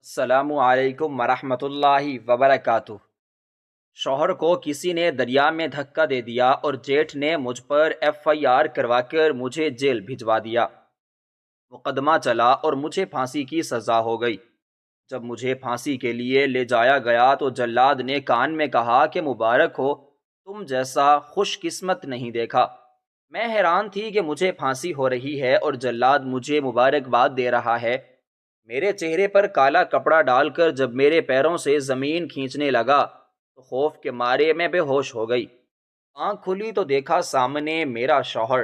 السلام علیکم ورحمۃ اللہ وبرکاتہ۔ شوہر کو کسی نے دریا میں دھکا دے دیا اور جیٹھ نے مجھ پر FIR کروا کر مجھے جیل بھجوا دیا۔ مقدمہ چلا اور مجھے پھانسی کی سزا ہو گئی۔ جب مجھے پھانسی کے لیے لے جایا گیا تو جلاد نے کان میں کہا کہ مبارک ہو، تم جیسا خوش قسمت نہیں دیکھا۔ میں حیران تھی کہ مجھے پھانسی ہو رہی ہے اور جلاد مجھے مبارکباد دے رہا ہے۔ میرے چہرے پر کالا کپڑا ڈال کر جب میرے پیروں سے زمین کھینچنے لگا تو خوف کے مارے میں بے ہوش ہو گئی۔ آنکھ کھلی تو دیکھا سامنے میرا شوہر۔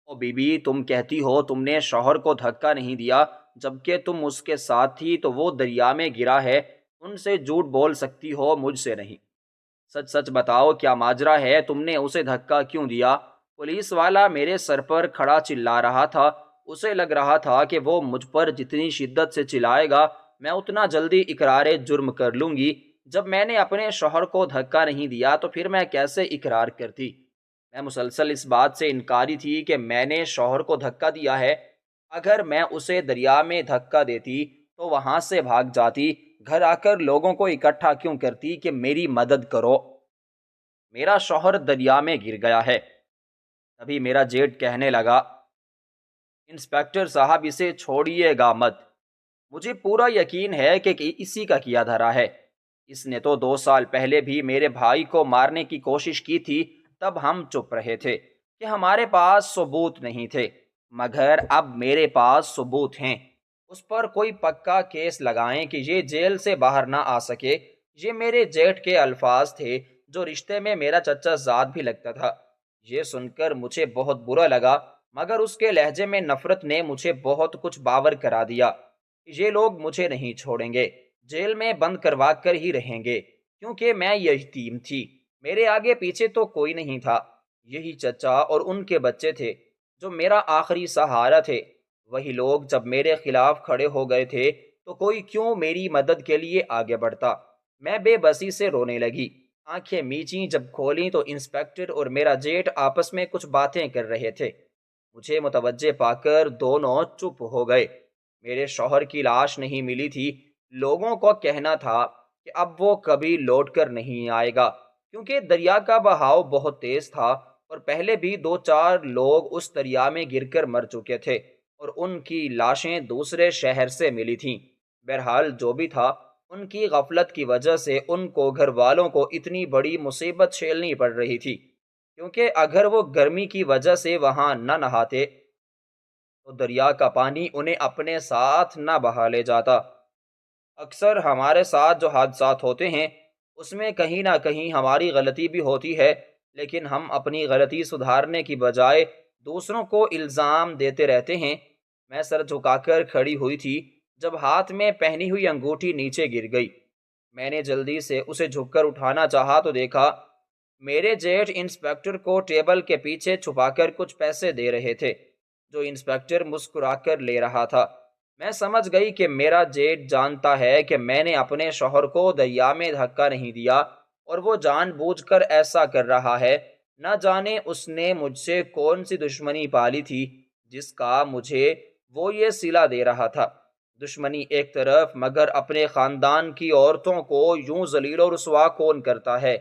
او بی بی، تم کہتی ہو تم نے شوہر کو دھکا نہیں دیا، جبکہ تم اس کے ساتھ تھی تو وہ دریا میں گرا ہے۔ ان سے جھوٹ بول سکتی ہو، مجھ سے نہیں۔ سچ سچ بتاؤ، کیا ماجرا ہے؟ تم نے اسے دھکا کیوں دیا؟ پولیس والا میرے سر پر کھڑا چلا رہا تھا۔ اسے لگ رہا تھا کہ وہ مجھ پر جتنی شدت سے چلائے گا میں اتنا جلدی اقرار جرم کر لوں گی۔ جب میں نے اپنے شوہر کو دھکا نہیں دیا تو پھر میں کیسے اقرار کرتی؟ میں مسلسل اس بات سے انکاری تھی کہ میں نے شوہر کو دھکا دیا ہے۔ اگر میں اسے دریا میں دھکا دیتی تو وہاں سے بھاگ جاتی، گھر آ کر لوگوں کو اکٹھا کیوں کرتی کہ میری مدد کرو؟ میرا شوہر دریا میں گر گیا ہے۔ تبھی میرا جیٹ کہنے لگا، انسپیکٹر صاحب اسے چھوڑیے گا مت، مجھے پورا یقین ہے کہ اسی کا کیا دھرا ہے۔ اس نے تو 2 سال پہلے بھی میرے بھائی کو مارنے کی کوشش کی تھی، تب ہم چپ رہے تھے کہ ہمارے پاس ثبوت نہیں تھے، مگر اب میرے پاس ثبوت ہیں۔ اس پر کوئی پکا کیس لگائیں کہ یہ جیل سے باہر نہ آ سکے۔ یہ میرے جیٹ کے الفاظ تھے، جو رشتے میں میرا چچا زاد بھی لگتا تھا۔ یہ سن کر مجھے بہت برا لگا، مگر اس کے لہجے میں نفرت نے مجھے بہت کچھ باور کرا دیا۔ یہ لوگ مجھے نہیں چھوڑیں گے، جیل میں بند کروا کر ہی رہیں گے، کیونکہ میں یتیم تھی، میرے آگے پیچھے تو کوئی نہیں تھا۔ یہی چچا اور ان کے بچے تھے جو میرا آخری سہارا تھے۔ وہی لوگ جب میرے خلاف کھڑے ہو گئے تھے تو کوئی کیوں میری مدد کے لیے آگے بڑھتا؟ میں بے بسی سے رونے لگی۔ آنکھیں میچیں جب کھولیں تو انسپیکٹر اور میرا جیٹ آپس میں کچھ باتیں کر رہے تھے۔ مجھے متوجہ پا کر دونوں چپ ہو گئے۔ میرے شوہر کی لاش نہیں ملی تھی۔ لوگوں کو کہنا تھا کہ اب وہ کبھی لوٹ کر نہیں آئے گا، کیونکہ دریا کا بہاؤ بہت تیز تھا اور پہلے بھی 2-4 لوگ اس دریا میں گر کر مر چکے تھے اور ان کی لاشیں دوسرے شہر سے ملی تھیں۔ بہرحال جو بھی تھا، ان کی غفلت کی وجہ سے ان کو گھر والوں کو اتنی بڑی مصیبت جھیلنی پڑ رہی تھی، کیونکہ اگر وہ گرمی کی وجہ سے وہاں نہ نہاتے تو دریا کا پانی انہیں اپنے ساتھ نہ بہا لے جاتا۔ اکثر ہمارے ساتھ جو حادثات ہوتے ہیں اس میں کہیں نہ کہیں ہماری غلطی بھی ہوتی ہے، لیکن ہم اپنی غلطی سدھارنے کی بجائے دوسروں کو الزام دیتے رہتے ہیں۔ میں سر جھکا کر کھڑی ہوئی تھی جب ہاتھ میں پہنی ہوئی انگوٹھی نیچے گر گئی۔ میں نے جلدی سے اسے جھک کر اٹھانا چاہا تو دیکھا میرے جیٹھ انسپیکٹر کو ٹیبل کے پیچھے چھپا کر کچھ پیسے دے رہے تھے، جو انسپیکٹر مسکرا کر لے رہا تھا۔ میں سمجھ گئی کہ میرا جیٹ جانتا ہے کہ میں نے اپنے شوہر کو دریا میں دھکا نہیں دیا اور وہ جان بوجھ کر ایسا کر رہا ہے۔ نہ جانے اس نے مجھ سے کون سی دشمنی پالی تھی جس کا مجھے وہ یہ صلہ دے رہا تھا۔ دشمنی ایک طرف، مگر اپنے خاندان کی عورتوں کو یوں ذلیل و رسوا کون کرتا ہے؟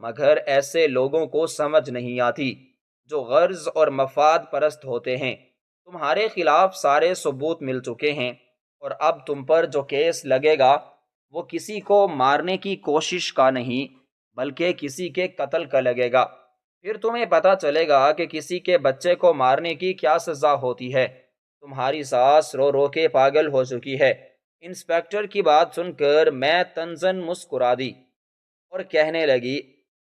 مگر ایسے لوگوں کو سمجھ نہیں آتی جو غرض اور مفاد پرست ہوتے ہیں۔ تمہارے خلاف سارے ثبوت مل چکے ہیں اور اب تم پر جو کیس لگے گا وہ کسی کو مارنے کی کوشش کا نہیں بلکہ کسی کے قتل کا لگے گا۔ پھر تمہیں پتہ چلے گا کہ کسی کے بچے کو مارنے کی کیا سزا ہوتی ہے۔ تمہاری ساس رو رو کے پاگل ہو چکی ہے۔ انسپیکٹر کی بات سن کر میں تنزن مسکرا دی اور کہنے لگی،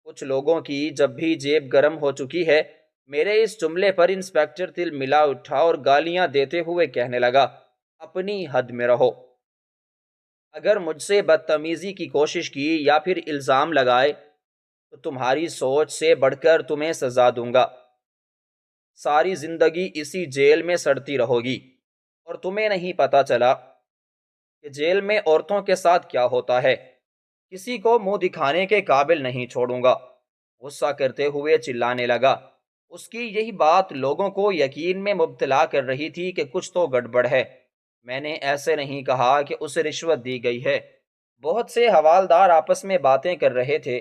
کچھ لوگوں کی جب بھی جیب گرم ہو چکی ہے۔ میرے اس جملے پر انسپیکٹر تل ملا اٹھا اور گالیاں دیتے ہوئے کہنے لگا، اپنی حد میں رہو۔ اگر مجھ سے بدتمیزی کی کوشش کی یا پھر الزام لگائے تو تمہاری سوچ سے بڑھ کر تمہیں سزا دوں گا۔ ساری زندگی اسی جیل میں سڑتی رہو گی اور تمہیں نہیں پتہ چلا کہ جیل میں عورتوں کے ساتھ کیا ہوتا ہے۔ کسی کو منہ دکھانے کے قابل نہیں چھوڑوں گا۔ غصہ کرتے ہوئے چلانے لگا۔ اس کی یہی بات لوگوں کو یقین میں مبتلا کر رہی تھی کہ کچھ تو گڑبڑ ہے۔ میں نے ایسے نہیں کہا کہ اسے رشوت دی گئی ہے۔ بہت سے حوالدار آپس میں باتیں کر رہے تھے،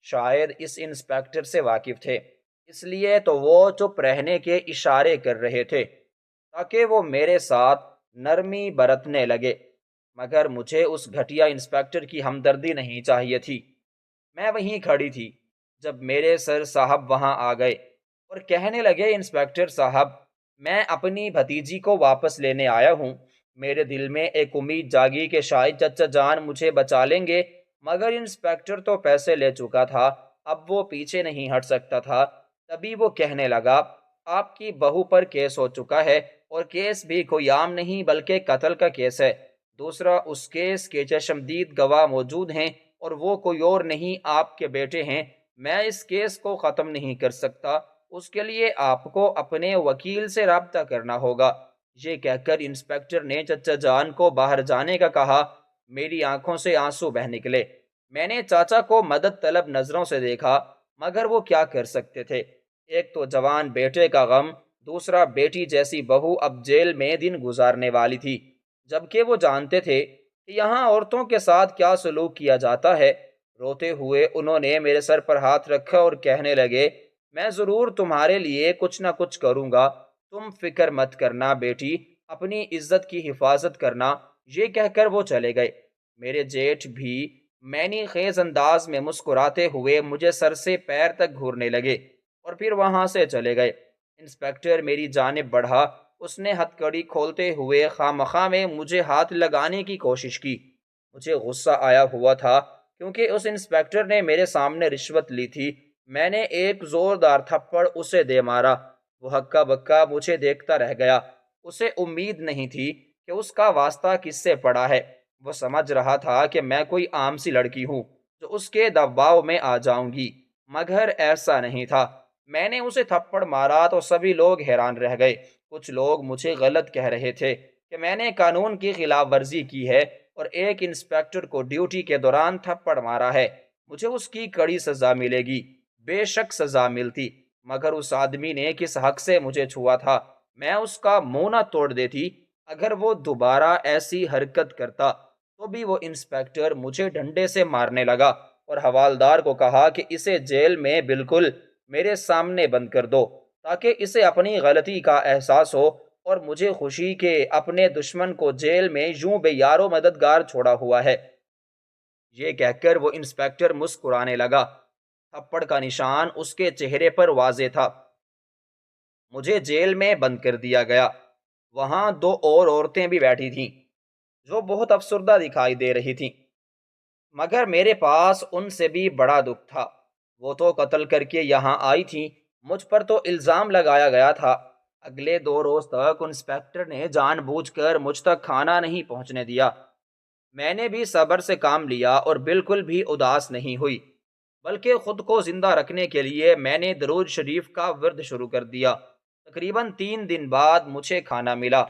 شاید اس انسپیکٹر سے واقف تھے، اس لیے تو وہ چپ رہنے کے اشارے کر رہے تھے تاکہ وہ میرے ساتھ نرمی برتنے لگے، مگر مجھے اس گھٹیا انسپیکٹر کی ہمدردی نہیں چاہیے تھی۔ میں وہیں کھڑی تھی جب میرے سر صاحب وہاں آ گئے اور کہنے لگے، انسپیکٹر صاحب، میں اپنی بھتیجی کو واپس لینے آیا ہوں۔ میرے دل میں ایک امید جاگی کہ شاید چچا جان مجھے بچا لیں گے، مگر انسپیکٹر تو پیسے لے چکا تھا، اب وہ پیچھے نہیں ہٹ سکتا تھا۔ تبھی وہ کہنے لگا، آپ کی بہو پر کیس ہو چکا ہے، اور کیس بھی کوئی عام نہیں بلکہ قتل کا کیس ہے۔ دوسرا، اس کیس کے چشمدید گواہ موجود ہیں اور وہ کوئی اور نہیں، آپ کے بیٹے ہیں۔ میں اس کیس کو ختم نہیں کر سکتا، اس کے لیے آپ کو اپنے وکیل سے رابطہ کرنا ہوگا۔ یہ کہہ کر انسپیکٹر نے چچا جان کو باہر جانے کا کہا۔ میری آنکھوں سے آنسو بہہ نکلے۔ میں نے چاچا کو مدد طلب نظروں سے دیکھا، مگر وہ کیا کر سکتے تھے؟ ایک تو جوان بیٹے کا غم، دوسرا بیٹی جیسی بہو اب جیل میں دن گزارنے والی تھی، جبکہ وہ جانتے تھے کہ یہاں عورتوں کے ساتھ کیا سلوک کیا جاتا ہے۔ روتے ہوئے انہوں نے میرے سر پر ہاتھ رکھا اور کہنے لگے، میں ضرور تمہارے لیے کچھ نہ کچھ کروں گا، تم فکر مت کرنا بیٹی، اپنی عزت کی حفاظت کرنا۔ یہ کہہ کر وہ چلے گئے۔ میرے جیٹھ بھی معنی خیز انداز میں مسکراتے ہوئے مجھے سر سے پیر تک گھورنے لگے اور پھر وہاں سے چلے گئے۔ انسپیکٹر میری جانب بڑھا، اس نے ہتھ کڑی کھولتے ہوئے خواہ میں مجھے ہاتھ لگانے کی کوشش کی۔ مجھے غصہ آیا ہوا تھا کیونکہ اس انسپیکٹر نے میرے سامنے رشوت لی تھی۔ میں نے ایک زوردار تھپڑ اسے دے مارا۔ وہ ہکا بکا مجھے دیکھتا رہ گیا۔ اسے امید نہیں تھی کہ اس کا واسطہ کس سے پڑا ہے۔ وہ سمجھ رہا تھا کہ میں کوئی عام سی لڑکی ہوں جو اس کے دباؤ میں آ جاؤں گی، مگر ایسا نہیں تھا۔ میں نے اسے تھپڑ مارا تو سبھی لوگ حیران رہ گئے۔ کچھ لوگ مجھے غلط کہہ رہے تھے کہ میں نے قانون کی خلاف ورزی کی ہے اور ایک انسپیکٹر کو ڈیوٹی کے دوران تھپڑ مارا ہے۔ مجھے اس کی کڑی سزا ملے گی۔ بے شک سزا ملتی، مگر اس آدمی نے کس حق سے مجھے چھوا تھا؟ میں اس کا منہ نہ توڑ دیتی۔ اگر وہ دوبارہ ایسی حرکت کرتا تو بھی وہ انسپیکٹر مجھے ڈنڈے سے مارنے لگا اور حوالدار کو کہا کہ اسے جیل میں بالکل میرے سامنے بند کر دو تاکہ اسے اپنی غلطی کا احساس ہو اور مجھے خوشی کہ اپنے دشمن کو جیل میں یوں بے یار و مددگار چھوڑا ہوا ہے۔ یہ کہہ کر وہ انسپیکٹر مسکرانے لگا۔ تھپڑ کا نشان اس کے چہرے پر واضح تھا۔ مجھے جیل میں بند کر دیا گیا۔ وہاں دو اور عورتیں بھی بیٹھی تھیں جو بہت افسردہ دکھائی دے رہی تھیں، مگر میرے پاس ان سے بھی بڑا دکھ تھا۔ وہ تو قتل کر کے یہاں آئی تھیں، مجھ پر تو الزام لگایا گیا تھا۔ اگلے 2 روز تک انسپیکٹر نے جان بوجھ کر مجھ تک کھانا نہیں پہنچنے دیا۔ میں نے بھی صبر سے کام لیا اور بالکل بھی اداس نہیں ہوئی، بلکہ خود کو زندہ رکھنے کے لیے میں نے درود شریف کا ورد شروع کر دیا۔ تقریباً 3 دن بعد مجھے کھانا ملا۔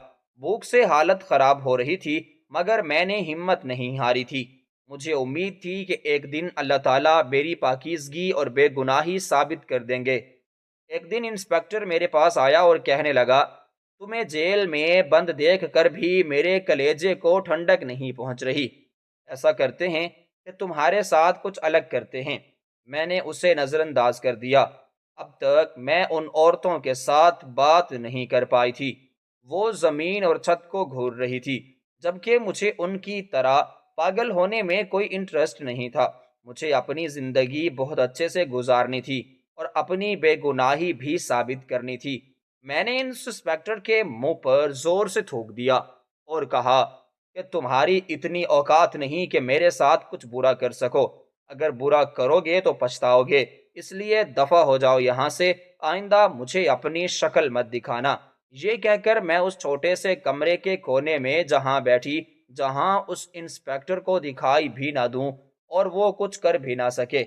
بھوک سے حالت خراب ہو رہی تھی، مگر میں نے ہمت نہیں ہاری تھی۔ مجھے امید تھی کہ ایک دن اللہ تعالیٰ میری پاکیزگی اور بے گناہی ثابت کر دیں گے۔ ایک دن انسپیکٹر میرے پاس آیا اور کہنے لگا، تمہیں جیل میں بند دیکھ کر بھی میرے کلیجے کو ٹھنڈک نہیں پہنچ رہی۔ ایسا کرتے ہیں کہ تمہارے ساتھ کچھ الگ کرتے ہیں۔ میں نے اسے نظر انداز کر دیا۔ اب تک میں ان عورتوں کے ساتھ بات نہیں کر پائی تھی۔ وہ زمین اور چھت کو گھور رہی تھی، جبکہ مجھے ان کی طرح پاگل ہونے میں کوئی انٹرسٹ نہیں تھا۔ مجھے اپنی زندگی بہت اچھے سے گزارنی تھی اور اپنی بے گناہی بھی ثابت کرنی تھی۔ میں نے انسپیکٹر کے منہ پر زور سے تھوک دیا اور کہا کہ تمہاری اتنی اوقات نہیں کہ میرے ساتھ کچھ برا کر سکو۔ اگر برا کرو گے تو پچھتاؤ گے، اس لیے دفع ہو جاؤ یہاں سے، آئندہ مجھے اپنی شکل مت دکھانا۔ یہ کہہ کر میں اس چھوٹے سے کمرے کے کونے میں جہاں بیٹھی، جہاں اس انسپیکٹر کو دکھائی بھی نہ دوں اور وہ کچھ کر بھی نہ سکے۔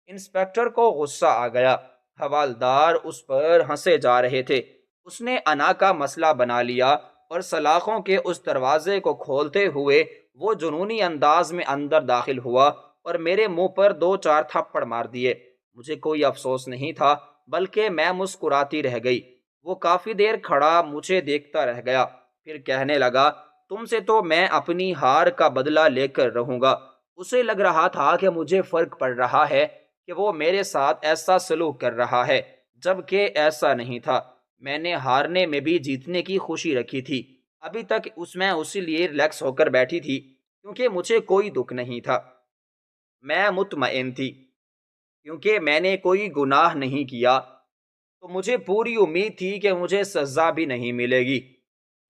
انسپیکٹر کو غصہ آ گیا۔ حوالدار اس پر ہنسے جا رہے تھے۔ اس نے انا کا مسئلہ بنا لیا اور سلاخوں کے اس دروازے کو کھولتے ہوئے وہ جنونی انداز میں اندر داخل ہوا اور میرے منہ پر 2-4 تھپڑ مار دیے۔ مجھے کوئی افسوس نہیں تھا، بلکہ میں مسکراتی رہ گئی۔ وہ کافی دیر کھڑا مجھے دیکھتا رہ گیا، پھر کہنے لگا، تم سے تو میں اپنی ہار کا بدلہ لے کر رہوں گا۔ اسے لگ رہا تھا کہ مجھے فرق پڑ رہا ہے کہ وہ میرے ساتھ ایسا سلوک کر رہا ہے، جبکہ ایسا نہیں تھا۔ میں نے ہارنے میں بھی جیتنے کی خوشی رکھی تھی۔ ابھی تک میں اسی لیے ریلیکس ہو کر بیٹھی تھی کیونکہ مجھے کوئی دکھ نہیں تھا۔ میں مطمئن تھی کیونکہ میں نے کوئی گناہ نہیں کیا، تو مجھے پوری امید تھی کہ مجھے سزا بھی نہیں ملے گی۔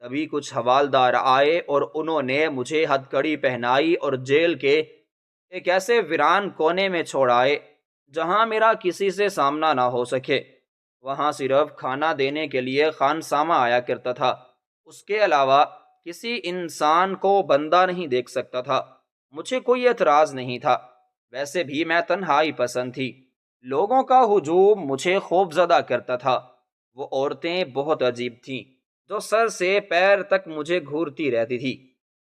تبھی کچھ حوالدار آئے اور انہوں نے مجھے ہتھ کڑی پہنائی اور جیل کے ایک ایسے ویران کونے میں چھوڑ آئے جہاں میرا کسی سے سامنا نہ ہو سکے۔ وہاں صرف کھانا دینے کے لیے خانسامہ آیا کرتا تھا، اس کے علاوہ کسی انسان کو بندہ نہیں دیکھ سکتا تھا۔ مجھے کوئی اعتراض نہیں تھا، ویسے بھی میں تنہائی پسند تھی۔ لوگوں کا ہجوم مجھے خوف زدہ کرتا تھا۔ وہ عورتیں بہت عجیب تھیں جو سر سے پیر تک مجھے گھورتی رہتی تھی۔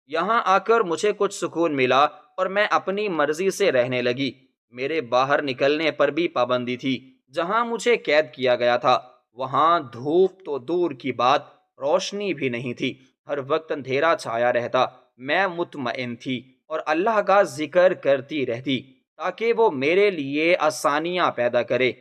یہاں آ کر مجھے کچھ سکون ملا اور میں اپنی مرضی سے رہنے لگی۔ میرے باہر نکلنے پر بھی پابندی تھی۔ جہاں مجھے قید کیا گیا تھا وہاں دھوپ تو دور کی بات، روشنی بھی نہیں تھی، ہر وقت اندھیرا چھایا رہتا۔ میں مطمئن تھی اور اللہ کا ذکر کرتی رہتی تاکہ وہ میرے لیے آسانیاں پیدا کرے۔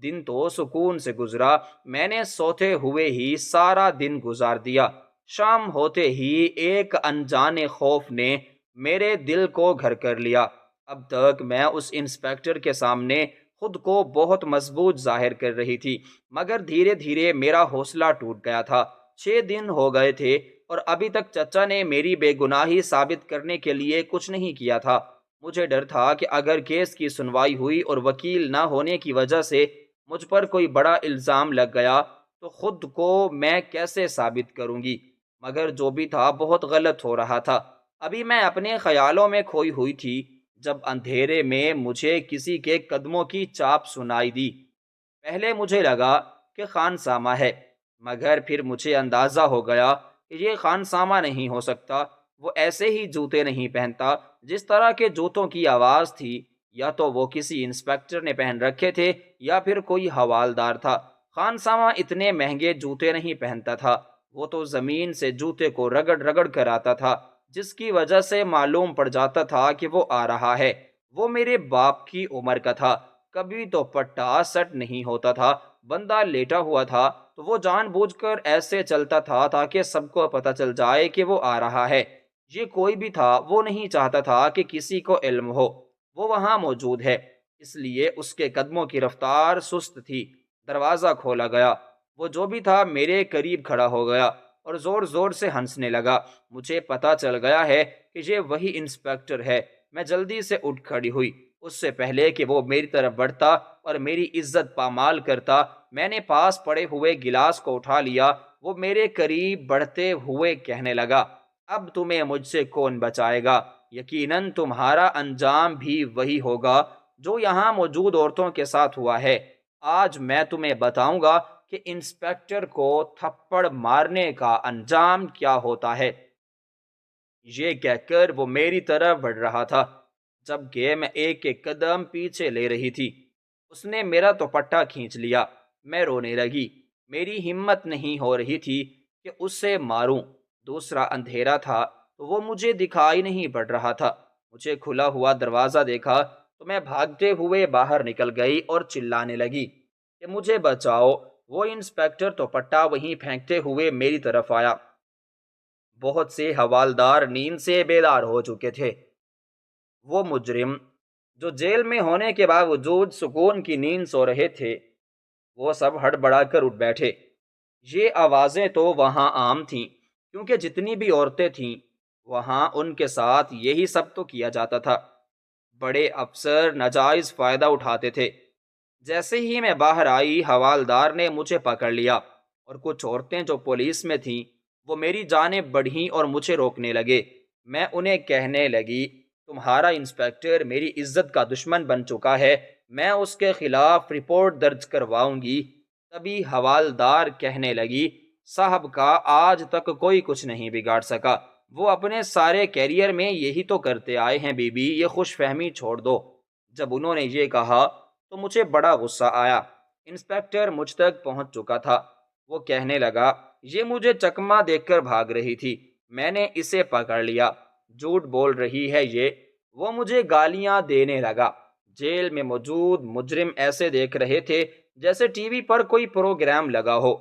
دن تو سکون سے گزرا، میں نے سوتے ہوئے ہی سارا دن گزار دیا۔ شام ہوتے ہی ایک انجانے خوف نے میرے دل کو گھر کر لیا۔ اب تک میں اس انسپیکٹر کے سامنے خود کو بہت مضبوط ظاہر کر رہی تھی، مگر دھیرے دھیرے میرا حوصلہ ٹوٹ گیا تھا۔ 6 دن ہو گئے تھے اور ابھی تک چچا نے میری بے گناہی ثابت کرنے کے لیے کچھ نہیں کیا تھا۔ مجھے ڈر تھا کہ اگر کیس کی سنوائی ہوئی اور وکیل نہ ہونے کی وجہ سے مجھ پر کوئی بڑا الزام لگ گیا تو خود کو میں کیسے ثابت کروں گی۔ مگر جو بھی تھا بہت غلط ہو رہا تھا۔ ابھی میں اپنے خیالوں میں کھوئی ہوئی تھی جب اندھیرے میں مجھے کسی کے قدموں کی چاپ سنائی دی۔ پہلے مجھے لگا کہ خانسامہ ہے، مگر پھر مجھے اندازہ ہو گیا کہ یہ خانسامہ نہیں ہو سکتا۔ وہ ایسے ہی جوتے نہیں پہنتا جس طرح کے جوتوں کی آواز تھی، یا تو وہ کسی انسپیکٹر نے پہن رکھے تھے یا پھر کوئی حوالدار تھا۔ خانسامہ اتنے مہنگے جوتے نہیں پہنتا تھا، وہ تو زمین سے جوتے کو رگڑ رگڑ کر آتا تھا، جس کی وجہ سے معلوم پڑ جاتا تھا کہ وہ آ رہا ہے۔ وہ میرے باپ کی عمر کا تھا، کبھی تو پٹا سٹ نہیں ہوتا تھا، بندہ لیٹا ہوا تھا تو وہ جان بوجھ کر ایسے چلتا تھا تاکہ سب کو پتہ چل جائے کہ وہ آ رہا ہے۔ یہ کوئی بھی تھا، وہ نہیں چاہتا تھا کہ کسی کو علم ہو وہ وہاں موجود ہے، اس لیے اس کے قدموں کی رفتار سست تھی۔ دروازہ کھولا گیا، وہ جو بھی تھا میرے قریب کھڑا ہو گیا اور زور زور سے ہنسنے لگا۔ مجھے پتا چل گیا ہے کہ یہ وہی انسپیکٹر ہے۔ میں جلدی سے اٹھ کھڑی ہوئی، اس سے پہلے کہ وہ میری طرف بڑھتا اور میری عزت پامال کرتا میں نے پاس پڑے ہوئے گلاس کو اٹھا لیا۔ وہ میرے قریب بڑھتے ہوئے کہنے لگا، اب تمہیں مجھ سے کون بچائے گا؟ یقیناً تمہارا انجام بھی وہی ہوگا جو یہاں موجود عورتوں کے ساتھ ہوا ہے۔ آج میں تمہیں بتاؤں گا کہ انسپیکٹر کو تھپڑ مارنے کا انجام کیا ہوتا ہے۔ یہ کہہ کر وہ میری طرف بڑھ رہا تھا جبکہ میں ایک ایک قدم پیچھے لے رہی تھی۔ اس نے میرا دوپٹہ کھینچ لیا، میں رونے لگی۔ میری ہمت نہیں ہو رہی تھی کہ اس سے ماروں۔ دوسرا اندھیرا تھا تو وہ مجھے دکھائی نہیں پڑ رہا تھا۔ مجھے کھلا ہوا دروازہ دیکھا تو میں بھاگتے ہوئے باہر نکل گئی اور چلانے لگی کہ مجھے بچاؤ۔ وہ انسپیکٹر دوپٹہ وہیں پھینکتے ہوئے میری طرف آیا۔ بہت سے حوالدار نیند سے بیدار ہو چکے تھے۔ وہ مجرم جو جیل میں ہونے کے باوجود سکون کی نیند سو رہے تھے، وہ سب ہڑبڑا کر اٹھ بیٹھے۔ یہ آوازیں تو وہاں عام تھیں کیونکہ جتنی بھی عورتیں تھیں وہاں ان کے ساتھ یہی سب تو کیا جاتا تھا۔ بڑے افسر ناجائز فائدہ اٹھاتے تھے۔ جیسے ہی میں باہر آئی حوالدار نے مجھے پکڑ لیا اور کچھ عورتیں جو پولیس میں تھیں وہ میری جانب بڑھیں اور مجھے روکنے لگے۔ میں انہیں کہنے لگی، تمہارا انسپیکٹر میری عزت کا دشمن بن چکا ہے، میں اس کے خلاف رپورٹ درج کرواؤں گی۔ تبھی حوالدار کہنے لگی، صاحب کا آج تک کوئی کچھ نہیں بگاڑ سکا، وہ اپنے سارے کیریئر میں یہی تو کرتے آئے ہیں بی بی، یہ خوش فہمی چھوڑ دو۔ جب انہوں نے یہ کہا تو مجھے بڑا غصہ آیا۔ انسپیکٹر مجھ تک پہنچ چکا تھا۔ وہ کہنے لگا، یہ مجھے چکما دیکھ کر بھاگ رہی تھی، میں نے اسے پکڑ لیا، جھوٹ بول رہی ہے یہ۔ وہ مجھے گالیاں دینے لگا۔ جیل میں موجود مجرم ایسے دیکھ رہے تھے جیسے ٹی وی پر کوئی پروگرام لگا ہو۔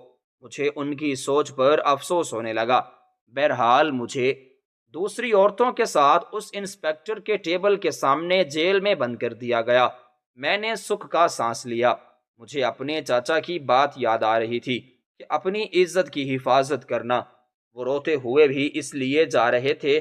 مجھے ان کی سوچ پر افسوس ہونے لگا۔ بہرحال مجھے دوسری عورتوں کے ساتھ اس انسپیکٹر کے ٹیبل کے سامنے جیل میں بند کر دیا گیا۔ میں نے سکھ کا سانس لیا۔ مجھے اپنے چاچا کی بات یاد آ رہی تھی کہ اپنی عزت کی حفاظت کرنا۔ وہ روتے ہوئے بھی اس لیے جا رہے تھے۔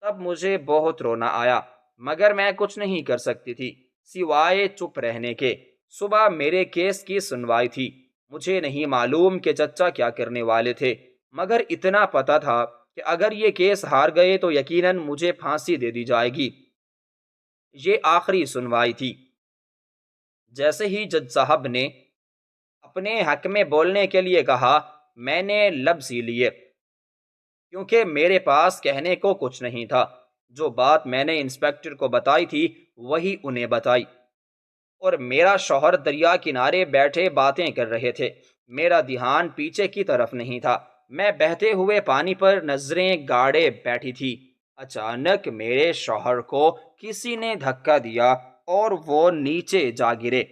تب مجھے بہت رونا آیا، مگر میں کچھ نہیں کر سکتی تھی سوائے چپ رہنے کے۔ صبح میرے کیس کی سنوائی تھی۔ مجھے نہیں معلوم کہ چچا کیا کرنے والے تھے، مگر اتنا پتا تھا کہ اگر یہ کیس ہار گئے تو یقیناً مجھے پھانسی دے دی جائے گی۔ یہ آخری سنوائی تھی۔ جیسے ہی جج صاحب نے اپنے حق میں بولنے کے لیے کہا، میں نے لب سی لیے، کیونکہ میرے پاس کہنے کو کچھ نہیں تھا۔ جو بات میں نے انسپیکٹر کو بتائی تھی وہی انہیں بتائی، اور میرا شوہر دریا کنارے بیٹھے باتیں کر رہے تھے۔ میرا دھیان پیچھے کی طرف نہیں تھا۔ میں بہتے ہوئے پانی پر نظریں گاڑے بیٹھی تھی۔ اچانک میرے شوہر کو کسی نے دھکا دیا اور وہ نیچے جا گرے،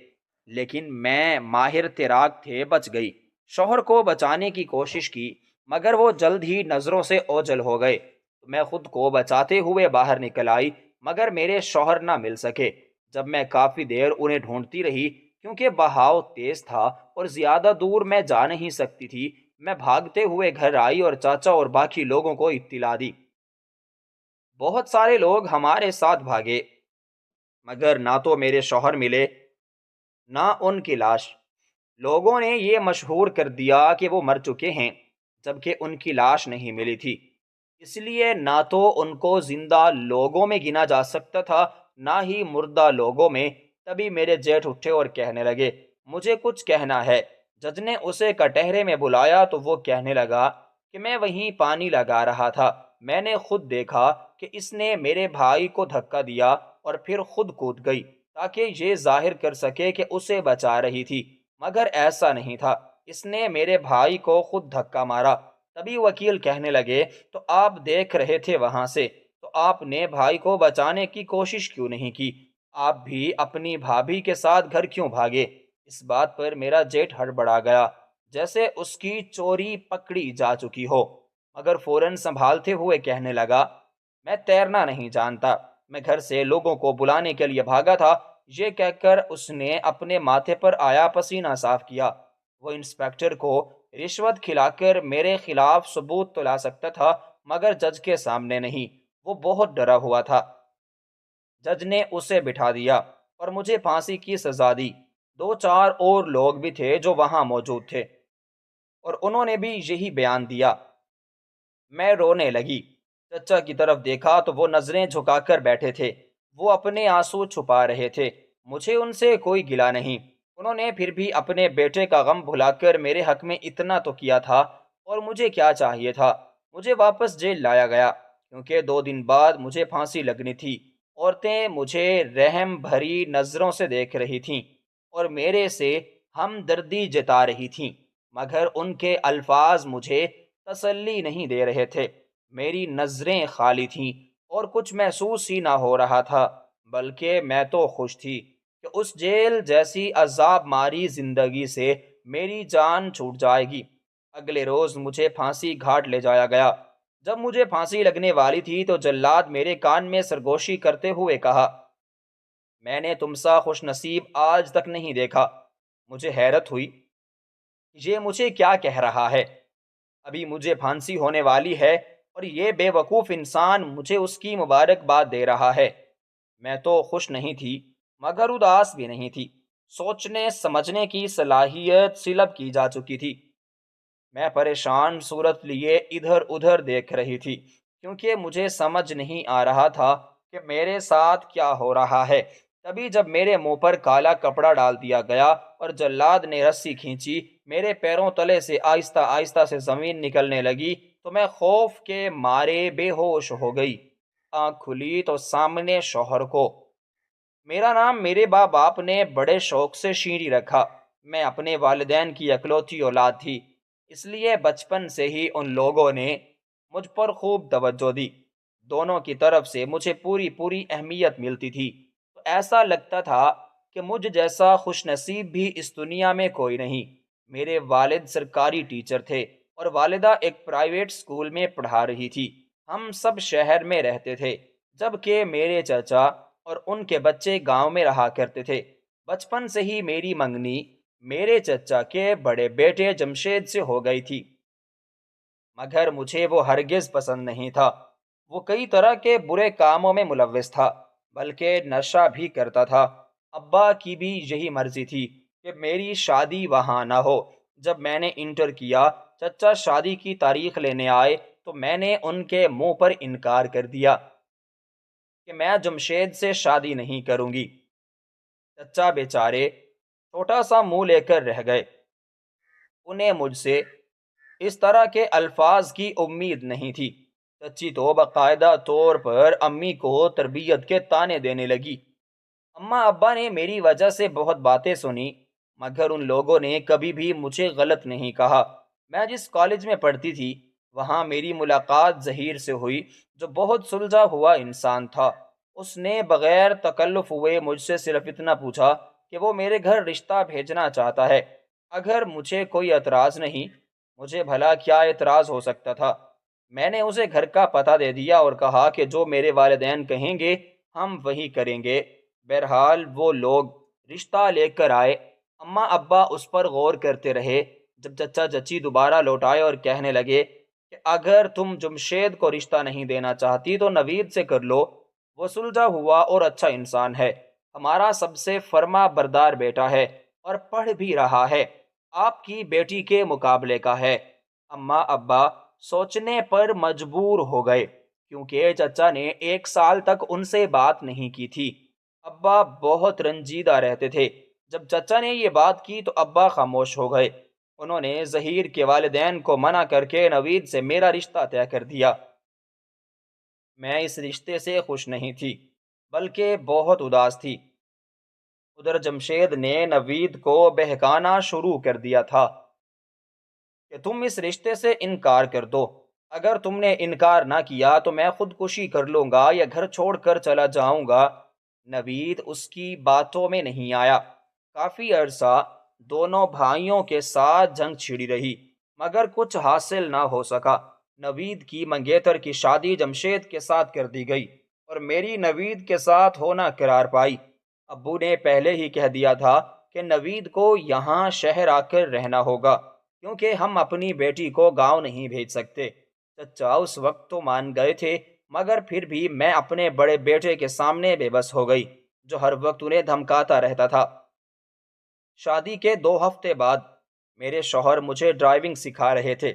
لیکن میں ماہر تیراک تھے، بچ گئی۔ شوہر کو بچانے کی کوشش کی، مگر وہ جلد ہی نظروں سے اوجھل ہو گئے۔ میں خود کو بچاتے ہوئے باہر نکل آئی، مگر میرے شوہر نہ مل سکے۔ جب میں کافی دیر انہیں ڈھونڈتی رہی، کیونکہ بہاؤ تیز تھا اور زیادہ دور میں جا نہیں سکتی تھی، میں بھاگتے ہوئے گھر آئی اور چاچا اور باقی لوگوں کو اطلاع دی۔ بہت سارے لوگ ہمارے ساتھ بھاگے، مگر نہ تو میرے شوہر ملے نہ ان کی لاش۔ لوگوں نے یہ مشہور کر دیا کہ وہ مر چکے ہیں، جبکہ ان کی لاش نہیں ملی تھی۔ اس لیے نہ تو ان کو زندہ لوگوں میں گنا جا سکتا تھا، نہ ہی مردہ لوگوں میں۔ تبھی میرے جیٹھ اٹھے اور کہنے لگے، مجھے کچھ کہنا ہے۔ جج نے اسے کٹہرے میں بلایا تو وہ کہنے لگا کہ میں وہیں پانی لگا رہا تھا۔ میں نے خود دیکھا کہ اس نے میرے بھائی کو دھکا دیا اور پھر خود کود گئی تاکہ یہ ظاہر کر سکے کہ اسے بچا رہی تھی، مگر ایسا نہیں تھا۔ اس نے میرے بھائی کو خود دھکا مارا۔ تبھی وکیل کہنے لگے، تو آپ دیکھ رہے تھے وہاں سے، تو آپ نے بھائی کو بچانے کی کوشش کیوں نہیں کی؟ آپ بھی اپنی بھابھی کے ساتھ گھر کیوں بھاگے؟ اس بات پر میرا جیٹھ ہڑبڑا گیا، جیسے اس کی چوری پکڑی جا چکی ہو، مگر فوراً سنبھالتے ہوئے کہنے لگا، میں تیرنا نہیں جانتا، میں گھر سے لوگوں کو بلانے کے لیے بھاگا تھا۔ یہ کہہ کر اس نے اپنے ماتھے پر آیا پسینہ صاف کیا۔ وہ انسپیکٹر کو رشوت کھلا کر میرے خلاف ثبوت تو لا سکتا تھا، مگر جج کے سامنے نہیں۔ وہ بہت ڈرا ہوا تھا۔ جج نے اسے بٹھا دیا اور مجھے پھانسی کی سزا دی۔ دو چار اور لوگ بھی تھے جو وہاں موجود تھے، اور انہوں نے بھی یہی بیان دیا۔ میں رونے لگی۔ چچا کی طرف دیکھا تو وہ نظریں جھکا کر بیٹھے تھے۔ وہ اپنے آنسو چھپا رہے تھے۔ مجھے ان سے کوئی گلہ نہیں۔ انہوں نے پھر بھی اپنے بیٹے کا غم بھلا کر میرے حق میں اتنا تو کیا تھا، اور مجھے کیا چاہیے تھا؟ مجھے واپس جیل لایا گیا، کیونکہ 2 دن بعد مجھے پھانسی لگنی تھی۔ عورتیں مجھے رحم بھری نظروں سے دیکھ رہی تھیں اور میرے سے ہمدردی جتا رہی تھیں، مگر ان کے الفاظ مجھے تسلی نہیں دے رہے تھے۔ میری نظریں خالی تھیں اور کچھ محسوس ہی نہ ہو رہا تھا، بلکہ میں تو خوش تھی کہ اس جیل جیسی عذاب ماری زندگی سے میری جان چھوٹ جائے گی۔ اگلے روز مجھے پھانسی گھاٹ لے جایا گیا۔ جب مجھے پھانسی لگنے والی تھی تو جلاد میرے کان میں سرگوشی کرتے ہوئے کہا، میں نے تم سا خوش نصیب آج تک نہیں دیکھا۔ مجھے حیرت ہوئی، یہ مجھے کیا کہہ رہا ہے؟ ابھی مجھے پھانسی ہونے والی ہے اور یہ بے وقوف انسان مجھے اس کی مبارکباد دے رہا ہے۔ میں تو خوش نہیں تھی، مگر اداس بھی نہیں تھی۔ سوچنے سمجھنے کی صلاحیت سلب کی جا چکی تھی۔ میں پریشان صورت لیے ادھر ادھر دیکھ رہی تھی، کیونکہ مجھے سمجھ نہیں آ رہا تھا کہ میرے ساتھ کیا ہو رہا ہے۔ تبھی جب میرے منہ پر کالا کپڑا ڈال دیا گیا اور جلاد نے رسی کھینچی، میرے پیروں تلے سے آہستہ آہستہ سے زمین نکلنے لگی، تو میں خوف کے مارے بے ہوش ہو گئی۔ آنکھ کھلی تو سامنے شوہر کو۔ میرا نام میرے باپ نے بڑے شوق سے شیریں رکھا۔ میں اپنے والدین کی اکلوتی اولاد تھی، اس لیے بچپن سے ہی ان لوگوں نے مجھ پر خوب توجہ دی۔ دونوں کی طرف سے مجھے پوری پوری اہمیت ملتی تھی، تو ایسا لگتا تھا کہ مجھ جیسا خوش نصیب بھی اس دنیا میں کوئی نہیں۔ میرے والد سرکاری ٹیچر تھے اور والدہ ایک پرائیویٹ اسکول میں پڑھا رہی تھی۔ ہم سب شہر میں رہتے تھے، جبکہ میرے چچا اور ان کے بچے گاؤں میں رہا کرتے تھے۔ بچپن سے ہی میری منگنی میرے چچا کے بڑے بیٹے جمشید سے ہو گئی تھی، مگر مجھے وہ ہرگز پسند نہیں تھا۔ وہ کئی طرح کے برے کاموں میں ملوث تھا، بلکہ نشہ بھی کرتا تھا۔ ابا کی بھی یہی مرضی تھی کہ میری شادی وہاں نہ ہو۔ جب میں نے انٹر کیا، چچا شادی کی تاریخ لینے آئے تو میں نے ان کے منہ پر انکار کر دیا کہ میں جمشید سے شادی نہیں کروں گی۔ چچا بیچارے چھوٹا سا منہ لے کر رہ گئے۔ انہیں مجھ سے اس طرح کے الفاظ کی امید نہیں تھی۔ چچی تو باقاعدہ طور پر امی کو تربیت کے طعنے دینے لگی۔ اماں ابا نے میری وجہ سے بہت باتیں سنی، مگر ان لوگوں نے کبھی بھی مجھے غلط نہیں کہا۔ میں جس کالج میں پڑھتی تھی، وہاں میری ملاقات ظہیر سے ہوئی، جو بہت سلجھا ہوا انسان تھا۔ اس نے بغیر تکلف ہوئے مجھ سے صرف اتنا پوچھا کہ وہ میرے گھر رشتہ بھیجنا چاہتا ہے۔ اگر مجھے کوئی اعتراض نہیں، مجھے بھلا کیا اعتراض ہو سکتا تھا؟ میں نے اسے گھر کا پتہ دے دیا اور کہا کہ جو میرے والدین کہیں گے ہم وہی کریں گے۔ بہرحال وہ لوگ رشتہ لے کر آئے۔ اماں ابا اس پر غور کرتے رہے۔ جب چچا چچی دوبارہ لوٹ آئے اور کہنے لگے کہ اگر تم جمشید کو رشتہ نہیں دینا چاہتی تو نوید سے کر لو، وہ سلجھا ہوا اور اچھا انسان ہے، ہمارا سب سے فرما بردار بیٹا ہے اور پڑھ بھی رہا ہے، آپ کی بیٹی کے مقابلے کا ہے۔ اماں ابا سوچنے پر مجبور ہو گئے، کیونکہ چچا نے 1 سال تک ان سے بات نہیں کی تھی۔ ابا بہت رنجیدہ رہتے تھے۔ جب چچا نے یہ بات کی تو ابا خاموش ہو گئے۔ انہوں نے ظہیر کے والدین کو منع کر کے نوید سے میرا رشتہ طے کر دیا۔ میں اس رشتے سے خوش نہیں تھی، بلکہ بہت اداس تھی۔ ادھر جمشید نے نوید کو بہکانا شروع کر دیا تھا کہ تم اس رشتے سے انکار کر دو، اگر تم نے انکار نہ کیا تو میں خودکشی کر لوں گا یا گھر چھوڑ کر چلا جاؤں گا۔ نوید اس کی باتوں میں نہیں آیا۔ کافی عرصہ دونوں بھائیوں کے ساتھ جنگ چھڑی رہی، مگر کچھ حاصل نہ ہو سکا۔ نوید کی منگیتر کی شادی جمشید کے ساتھ کر دی گئی اور میری نوید کے ساتھ ہونا قرار پائی۔ ابو نے پہلے ہی کہہ دیا تھا کہ نوید کو یہاں شہر آ کر رہنا ہوگا، کیونکہ ہم اپنی بیٹی کو گاؤں نہیں بھیج سکتے۔ چچا اس وقت تو مان گئے تھے، مگر پھر بھی میں اپنے بڑے بیٹے کے سامنے بے بس ہو گئی، جو ہر وقت انہیں دھمکاتا رہتا تھا۔ شادی کے 2 ہفتے بعد میرے شوہر مجھے ڈرائیونگ سکھا رہے تھے۔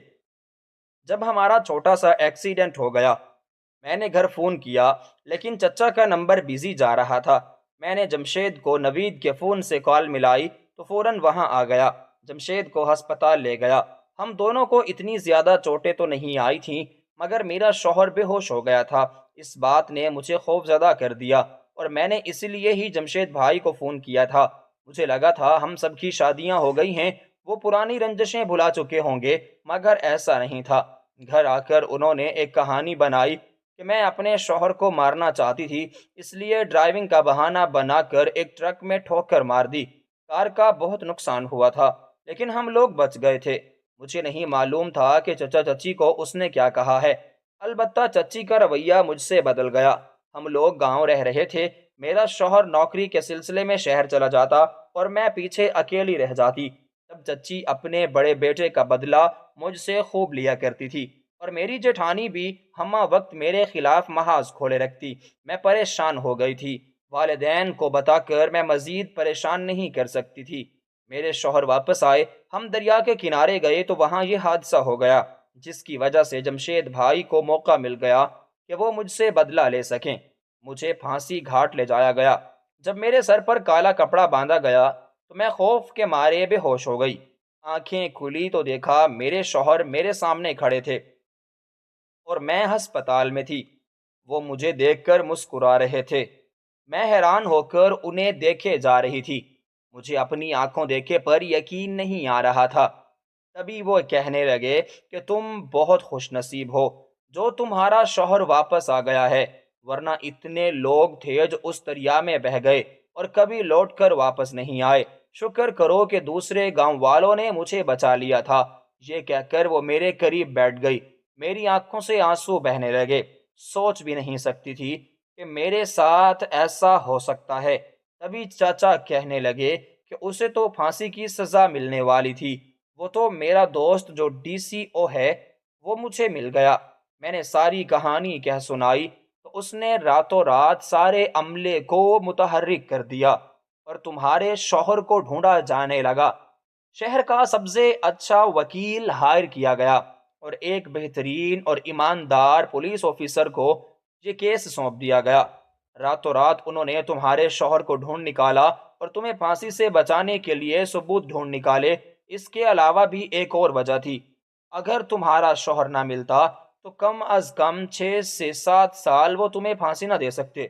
جب ہمارا چھوٹا سا ایکسیڈنٹ ہو گیا، میں نے گھر فون کیا، لیکن چچا کا نمبر بزی جا رہا تھا۔ میں نے جمشید کو نوید کے فون سے کال ملائی تو فوراً وہاں آ گیا۔ جمشید کو ہسپتال لے گیا۔ ہم دونوں کو اتنی زیادہ چوٹیں تو نہیں آئی تھیں، مگر میرا شوہر بے ہوش ہو گیا تھا۔ اس بات نے مجھے خوفزدہ کر دیا اور میں نے اس لیے ہی جمشید بھائی کو فون کیا تھا۔ مجھے لگا تھا ہم سب کی شادیاں ہو گئی ہیں، وہ پرانی رنجشیں بھلا چکے ہوں گے، مگر ایسا نہیں تھا۔ گھر آ کر انہوں نے ایک کہانی بنائی کہ میں اپنے شوہر کو مارنا چاہتی تھی، اس لیے ڈرائیونگ کا بہانہ بنا کر ایک ٹرک میں ٹھوکر مار دی۔ کار کا بہت نقصان ہوا تھا، لیکن ہم لوگ بچ گئے تھے۔ مجھے نہیں معلوم تھا کہ چچا چچی کو اس نے کیا کہا ہے، البتہ چچی کا رویہ مجھ سے بدل گیا۔ ہم لوگ گاؤں رہ رہے تھے، میرا شوہر نوکری کے سلسلے میں شہر چلا جاتا اور میں پیچھے اکیلی رہ جاتی۔ تب چچی اپنے بڑے بیٹے کا بدلہ مجھ سے خوب لیا کرتی تھی اور میری جیٹھانی بھی ہمہ وقت میرے خلاف محاذ کھولے رکھتی۔ میں پریشان ہو گئی تھی۔ والدین کو بتا کر میں مزید پریشان نہیں کر سکتی تھی۔ میرے شوہر واپس آئے، ہم دریا کے کنارے گئے تو وہاں یہ حادثہ ہو گیا، جس کی وجہ سے جمشید بھائی کو موقع مل گیا کہ وہ مجھ سے بدلہ لے سکیں۔ مجھے پھانسی گھاٹ لے جایا گیا۔ جب میرے سر پر کالا کپڑا باندھا گیا تو میں خوف کے مارے بے ہوش ہو گئی۔ آنکھیں کھلی تو دیکھا میرے شوہر میرے سامنے کھڑے تھے اور میں ہسپتال میں تھی۔ وہ مجھے دیکھ کر مسکرا رہے تھے۔ میں حیران ہو کر انہیں دیکھے جا رہی تھی۔ مجھے اپنی آنکھوں دیکھے پر یقین نہیں آ رہا تھا۔ تبھی وہ کہنے لگے کہ تم بہت خوش نصیب ہو، جو تمہارا شوہر واپس آ گیا ہے، ورنہ اتنے لوگ تھے جو اس دریا میں بہہ گئے اور کبھی لوٹ کر واپس نہیں آئے۔ شکر کرو کہ دوسرے گاؤں والوں نے مجھے بچا لیا تھا۔ یہ کہہ کر وہ میرے قریب بیٹھ گئی۔ میری آنکھوں سے آنسو بہنے لگے۔ سوچ بھی نہیں سکتی تھی کہ میرے ساتھ ایسا ہو سکتا ہے۔ تبھی چاچا کہنے لگے کہ اسے تو پھانسی کی سزا ملنے والی تھی، وہ تو میرا دوست جو DCO ہے وہ مجھے مل گیا۔ میں نے ساری کہانی کہہ سنائی تو اس نے راتوں رات سارے عملے کو متحرک کر دیا اور تمہارے شوہر کو ڈھونڈا جانے لگا۔ شہر کا سب سے اچھا وکیل ہائر کیا گیا اور ایک بہترین اور ایماندار پولیس آفیسر کو یہ کیس سونپ دیا گیا۔ راتوں رات انہوں نے تمہارے شوہر کو ڈھونڈ نکالا اور تمہیں پھانسی سے بچانے کے لیے ثبوت ڈھونڈ نکالے۔ اس کے علاوہ بھی ایک اور وجہ تھی۔ اگر تمہارا شوہر نہ ملتا تو کم از کم 6 سے 7 سال وہ تمہیں پھانسی نہ دے سکتے۔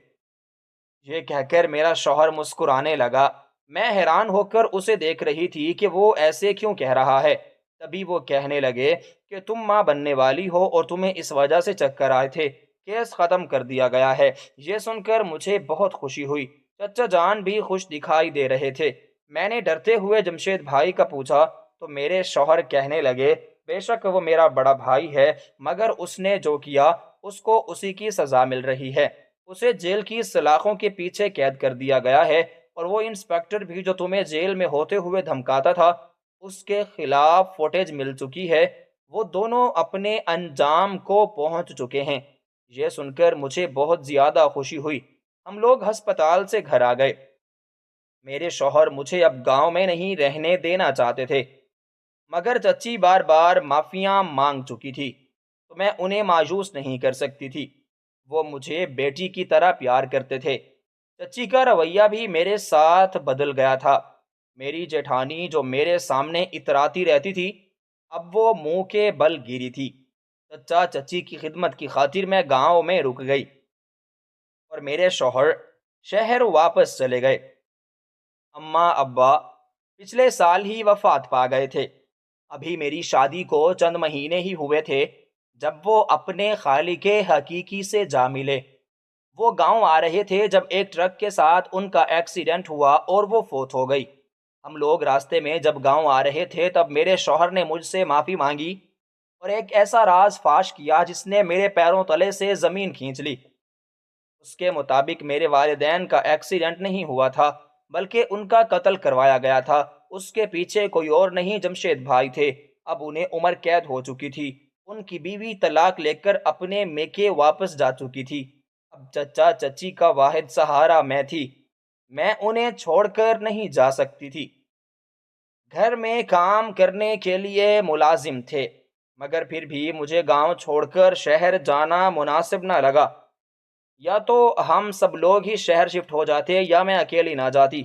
یہ کہہ کر میرا شوہر مسکرانے لگا۔ میں حیران ہو کر اسے دیکھ رہی تھی کہ وہ ایسے کیوں کہہ رہا ہے۔ تبھی وہ کہنے لگے کہ تم ماں بننے والی ہو اور تمہیں اس وجہ سے چکر آئے تھے۔ کیس ختم کر دیا گیا ہے۔ یہ سن کر مجھے بہت خوشی ہوئی۔ چچا جان بھی خوش دکھائی دے رہے تھے۔ میں نے ڈرتے ہوئے جمشید بھائی کا پوچھا تو میرے شوہر کہنے لگے، بے شک وہ میرا بڑا بھائی ہے، مگر اس نے جو کیا اس کو اسی کی سزا مل رہی ہے۔ اسے جیل کی سلاخوں کے پیچھے قید کر دیا گیا ہے اور وہ انسپکٹر بھی جو تمہیں جیل میں ہوتے ہوئے دھمکاتا تھا، اس کے خلاف فوٹیج مل چکی ہے۔ وہ دونوں اپنے انجام کو پہنچ چکے ہیں۔ یہ سن کر مجھے بہت زیادہ خوشی ہوئی۔ ہم لوگ ہسپتال سے گھر آ گئے۔ میرے شوہر مجھے اب گاؤں میں نہیں رہنے دینا چاہتے تھے، مگر چچی بار بار معافیاں مانگ چکی تھی تو میں انہیں مایوس نہیں کر سکتی تھی۔ وہ مجھے بیٹی کی طرح پیار کرتے تھے۔ چچی کا رویہ بھی میرے ساتھ بدل گیا تھا۔ میری جیٹھانی جو میرے سامنے اتراتی رہتی تھی، اب وہ منہ کے بل گیری تھی۔ چچا چچی کی خدمت کی خاطر میں گاؤں میں رک گئی اور میرے شوہر شہر واپس چلے گئے۔ اماں ابا پچھلے سال ہی وفات پا گئے تھے۔ ابھی میری شادی کو چند مہینے ہی ہوئے تھے جب وہ اپنے خالق حقیقی سے جا ملے۔ وہ گاؤں آ رہے تھے جب ایک ٹرک کے ساتھ ان کا ایکسیڈنٹ ہوا اور وہ فوت ہو گئی۔ ہم لوگ راستے میں جب گاؤں آ رہے تھے تب میرے شوہر نے مجھ سے معافی مانگی اور ایک ایسا راز فاش کیا جس نے میرے پیروں تلے سے زمین کھینچ لی۔ اس کے مطابق میرے والدین کا ایکسیڈنٹ نہیں ہوا تھا بلکہ ان کا قتل کروایا گیا تھا۔ اس کے پیچھے کوئی اور نہیں جمشید بھائی تھے۔ اب انہیں عمر قید ہو چکی تھی۔ ان کی بیوی طلاق لے کر اپنے میکے واپس جا چکی تھی۔ اب چچا چچی کا واحد سہارا میں تھی۔ میں انہیں چھوڑ کر نہیں جا سکتی تھی۔ گھر میں کام کرنے کے لیے ملازم تھے، مگر پھر بھی مجھے گاؤں چھوڑ کر شہر جانا مناسب نہ لگا۔ یا تو ہم سب لوگ ہی شہر شفٹ ہو جاتے یا میں اکیلی نہ جاتی۔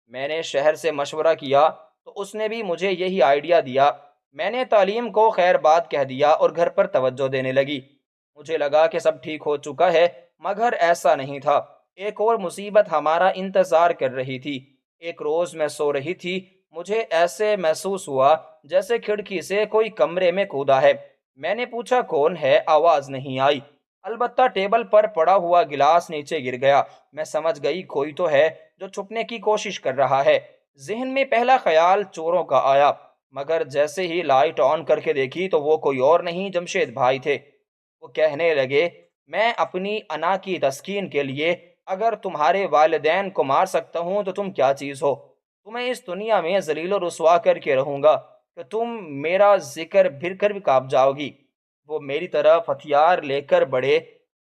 میں نے شہر سے مشورہ کیا تو اس نے بھی مجھے یہی آئیڈیا دیا۔ میں نے تعلیم کو خیر بات کہہ دیا اور گھر پر توجہ دینے لگی۔ مجھے لگا کہ سب ٹھیک ہو چکا ہے، مگر ایسا نہیں تھا۔ ایک اور مصیبت ہمارا انتظار کر رہی تھی۔ ایک روز میں سو رہی تھی، مجھے ایسے محسوس ہوا جیسے کھڑکی سے کوئی کمرے میں کودا ہے۔ میں نے پوچھا کون ہے، آواز نہیں آئی، البتہ ٹیبل پر پڑا ہوا گلاس نیچے گر گیا۔ میں سمجھ گئی کوئی تو ہے جو چھپنے کی کوشش کر رہا ہے۔ ذہن میں پہلا خیال چوروں کا آیا، مگر جیسے ہی لائٹ آن کر کے دیکھی تو وہ کوئی اور نہیں جمشید بھائی تھے۔ وہ کہنے لگے، میں اپنی انا کی تسکین کے لیے اگر تمہارے والدین کو مار سکتا ہوں تو تم کیا چیز ہو؟ تمہیں اس دنیا میں ذلیل و رسوا کر کے رہوں گا کہ تم میرا ذکر پھر کر بھی کانپ جاؤ گی۔ وہ میری طرف ہتھیار لے کر بڑھے۔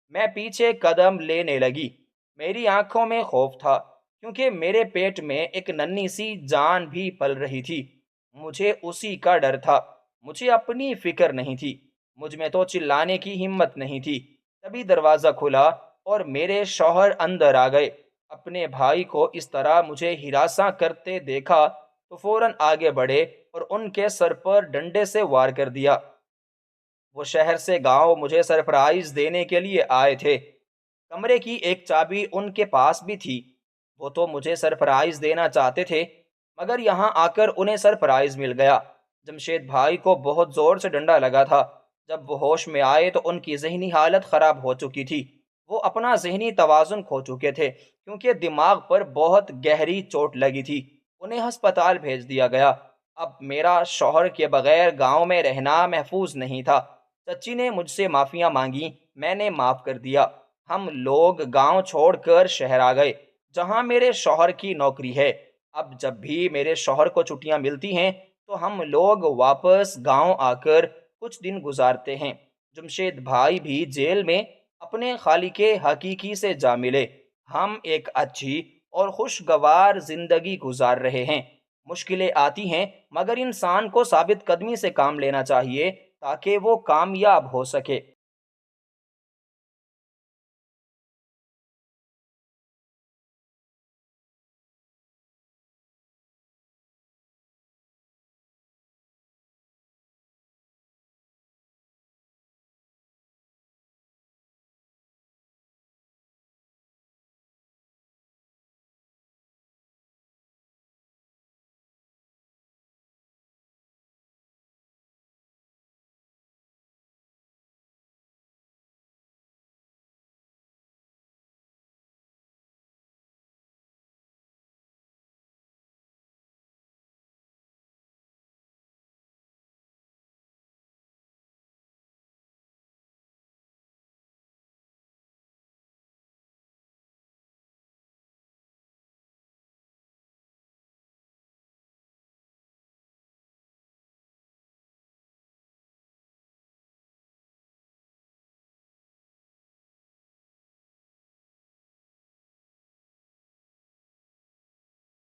میں پیچھے قدم لینے لگی۔ میری آنکھوں میں خوف تھا کیونکہ میرے پیٹ میں ایک ننھی سی جان بھی پل رہی تھی۔ مجھے اسی کا ڈر تھا، مجھے اپنی فکر نہیں تھی۔ مجھ میں تو چلانے کی ہمت نہیں تھی۔ تبھی دروازہ کھلا اور میرے شوہر اندر آ گئے۔ اپنے بھائی کو اس طرح مجھے ہراساں کرتے دیکھا تو فوراً آگے بڑھے اور ان کے سر پر ڈنڈے سے وار کر دیا۔ وہ شہر سے گاؤں مجھے سرپرائز دینے کے لیے آئے تھے۔ کمرے کی ایک چابی ان کے پاس بھی تھی۔ وہ تو مجھے سرپرائز دینا چاہتے تھے، مگر یہاں آ کر انہیں سرپرائز مل گیا۔ جمشید بھائی کو بہت زور سے ڈنڈا لگا تھا۔ جب وہ ہوش میں آئے تو ان کی ذہنی حالت خراب ہو چکی تھی۔ وہ اپنا ذہنی توازن کھو چکے تھے کیونکہ دماغ پر بہت گہری چوٹ لگی تھی۔ انہیں ہسپتال بھیج دیا گیا۔ اب میرا شوہر کے بغیر گاؤں میں رہنا محفوظ نہیں تھا۔ چچی نے مجھ سے معافیاں مانگی، میں نے معاف کر دیا۔ ہم لوگ گاؤں چھوڑ کر شہر آ گئے جہاں میرے شوہر کی نوکری ہے۔ اب جب بھی میرے شوہر کو چھٹیاں ملتی ہیں تو ہم لوگ واپس گاؤں آ کر کچھ دن گزارتے ہیں۔ جمشید بھائی بھی جیل میں اپنے خالق حقیقی سے جا ملے۔ ہم ایک اچھی اور خوشگوار زندگی گزار رہے ہیں۔ مشکلیں آتی ہیں مگر انسان کو ثابت قدمی سے کام لینا چاہیے تاکہ وہ کامیاب ہو سکے۔